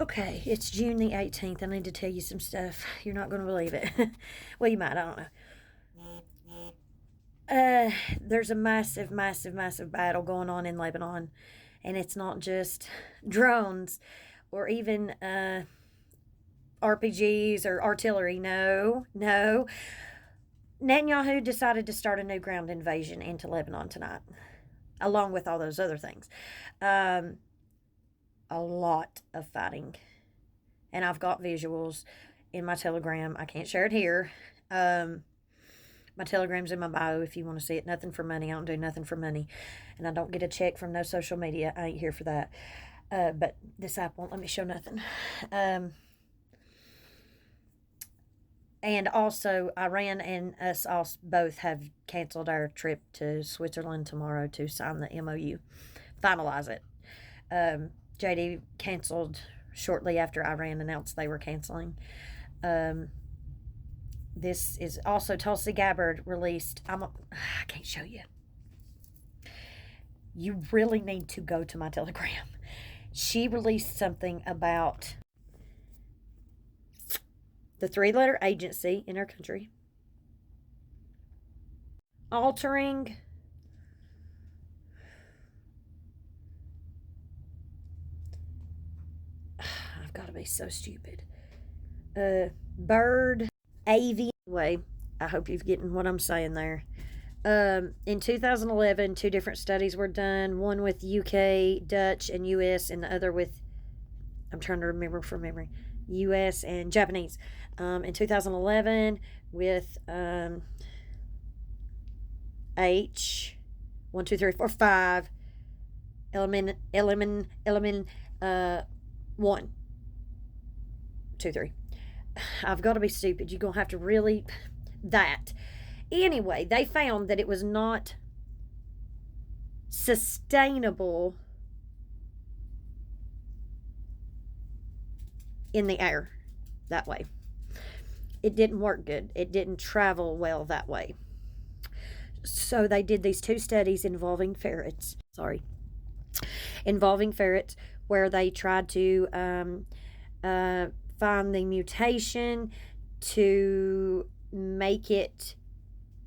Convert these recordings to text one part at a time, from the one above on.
Okay, it's June the 18th. I need to tell you some stuff. You're not going to believe it. Well, you might, I don't know. There's a massive, massive, massive battle going on in Lebanon. And it's not just drones or even RPGs or artillery. No, no. Netanyahu decided to start a new ground invasion into Lebanon tonight, along with all those other things. Um, a lot of fighting. And I've got visuals in my Telegram. I can't share it here. Um, my Telegram's in my bio if you want to see it. Nothing for money. I don't do nothing for money. And I don't get a check from no social media. I ain't here for that. But this app won't let me show nothing. And also, Iran and us all both have canceled our trip to Switzerland tomorrow to sign the MOU, finalize it. JD canceled shortly after Iran announced they were canceling. This is also Tulsi Gabbard released. I can't show you. You really need to go to my Telegram. She released something about the three-letter agency in our country altering I've got to be so stupid. Bird avian way. I hope you're getting what I'm saying there. In 2011, two different studies were done. One with UK, Dutch, and US, and the other with, I'm trying to remember from memory, US and Japanese. In 2011 with H, 1, 2, 3, 4, 5, element 1, 2, 3. I've got to be stupid. You're going to have to really, that. Anyway, they found that it was not sustainable in the air that way. It didn't work good. It didn't travel well that way. So they did these two studies involving ferrets. Involving ferrets, where they tried to find the mutation to make it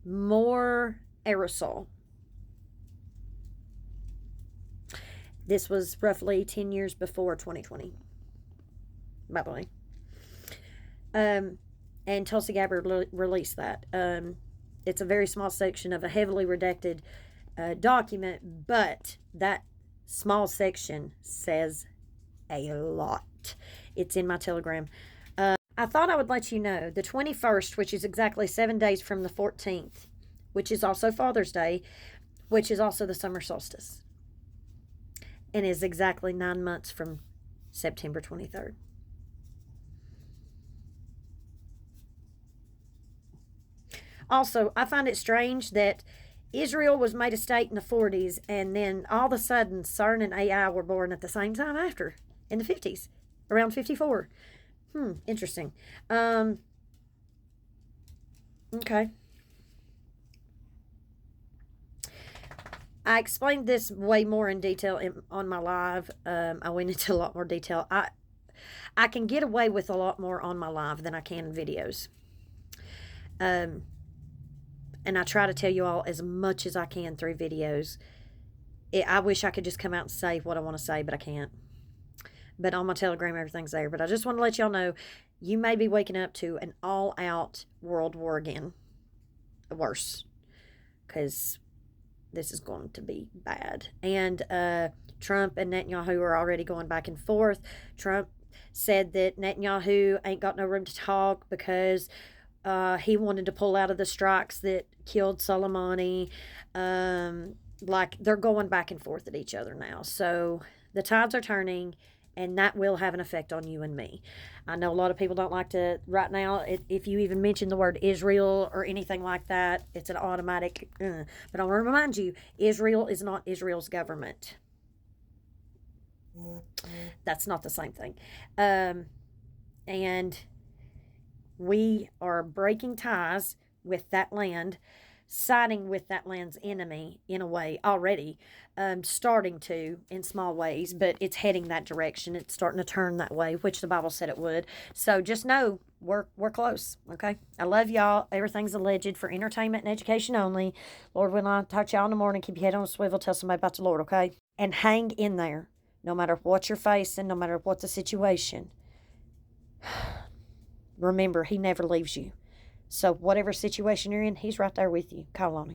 more aerosol. This was roughly 10 years before 2020, by the way. And Tulsi Gabbard released that. It's a very small section of a heavily redacted document, but that small section says a lot. It's in my Telegram. I thought I would let you know the 21st, which is exactly 7 days from the 14th, which is also Father's Day, which is also the summer solstice, and is exactly 9 months from September 23rd. Also, I find it strange that Israel was made a state in the 40s, and then all of a sudden CERN and AI were born at the same time after, in the 50s, around 54. Interesting. Okay. I explained this way more in detail on my live. I went into a lot more detail. I can get away with a lot more on my live than I can in videos. And I try to tell you all as much as I can through videos. I wish I could just come out and say what I want to say, but I can't. But on my Telegram, everything's there. But I just want to let y'all know, you may be waking up to an all-out world war again. Worse. Because this is going to be bad. And Trump and Netanyahu are already going back and forth. Trump said that Netanyahu ain't got no room to talk because he wanted to pull out of the strikes that killed Soleimani. Like, they're going back and forth at each other now. So the tides are turning, and that will have an effect on you and me. I know a lot of people don't like to, right now, if you even mention the word Israel or anything like that, it's an automatic, But I want to remind you, Israel is not Israel's government. That's not the same thing. And we are breaking ties with that land. siding with that land's enemy in a way already, starting to in small ways, but it's heading that direction. It's starting to turn that way, which the Bible said it would. So just know we're close. Okay, I love y'all. Everything's alleged for entertainment and education only. Lord, when I talk to y'all in the morning, keep your head on a swivel. Tell somebody about the Lord. Okay, and hang in there, no matter what you're facing, no matter what the situation. Remember, He never leaves you. So whatever situation you're in, He's right there with you. Call on Him.